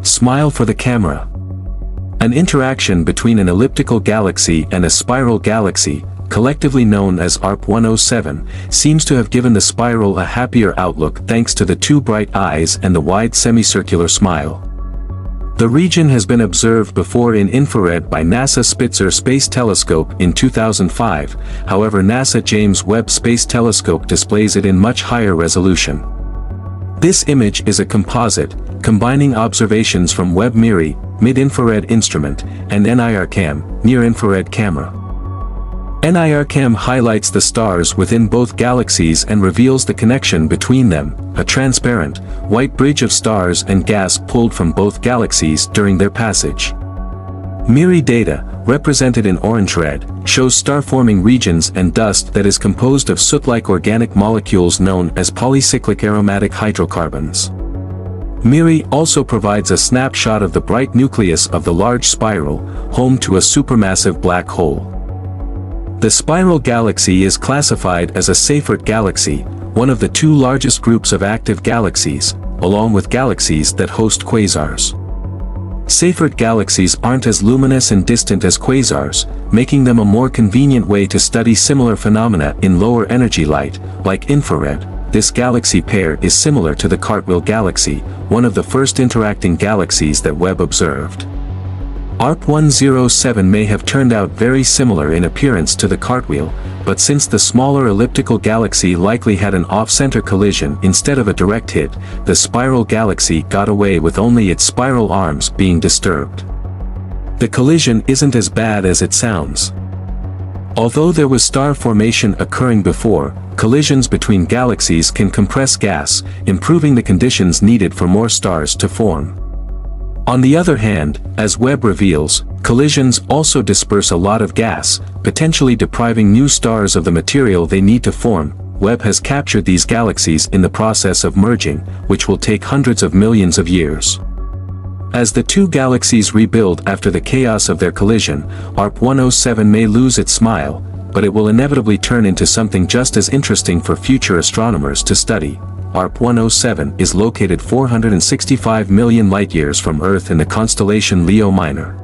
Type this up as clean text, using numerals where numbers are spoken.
Smile for the camera. An interaction between an elliptical galaxy and a spiral galaxy, collectively known as ARP-107, seems to have given the spiral a happier outlook thanks to the two bright eyes and the wide semicircular smile. The region has been observed before in infrared by NASA Spitzer Space Telescope in 2005, however NASA James Webb Space Telescope displays it in much higher resolution. This image is a composite, combining observations from Webb MIRI, mid-infrared instrument, and NIRCam, near-infrared camera. NIRCam highlights the stars within both galaxies and reveals the connection between them, a transparent, white bridge of stars and gas pulled from both galaxies during their passage. MIRI data, represented in orange-red, shows star-forming regions and dust that is composed of soot-like organic molecules known as polycyclic aromatic hydrocarbons. MIRI also provides a snapshot of the bright nucleus of the large spiral, home to a supermassive black hole. The spiral galaxy is classified as a Seyfert galaxy, one of the two largest groups of active galaxies, along with galaxies that host quasars. Seyfert galaxies aren't as luminous and distant as quasars, making them a more convenient way to study similar phenomena in lower energy light, like infrared. This galaxy pair is similar to the Cartwheel galaxy, one of the first interacting galaxies that Webb observed. ARP-107 may have turned out very similar in appearance to the Cartwheel, but since the smaller elliptical galaxy likely had an off-center collision instead of a direct hit, the spiral galaxy got away with only its spiral arms being disturbed. The collision isn't as bad as it sounds. Although there was star formation occurring before, collisions between galaxies can compress gas, improving the conditions needed for more stars to form. On the other hand, as Webb reveals, collisions also disperse a lot of gas, potentially depriving new stars of the material they need to form. Webb has captured these galaxies in the process of merging, which will take hundreds of millions of years. As the two galaxies rebuild after the chaos of their collision, ARP-107 may lose its smile, but it will inevitably turn into something just as interesting for future astronomers to study. ARP-107 is located 465 million light-years from Earth in the constellation Leo Minor.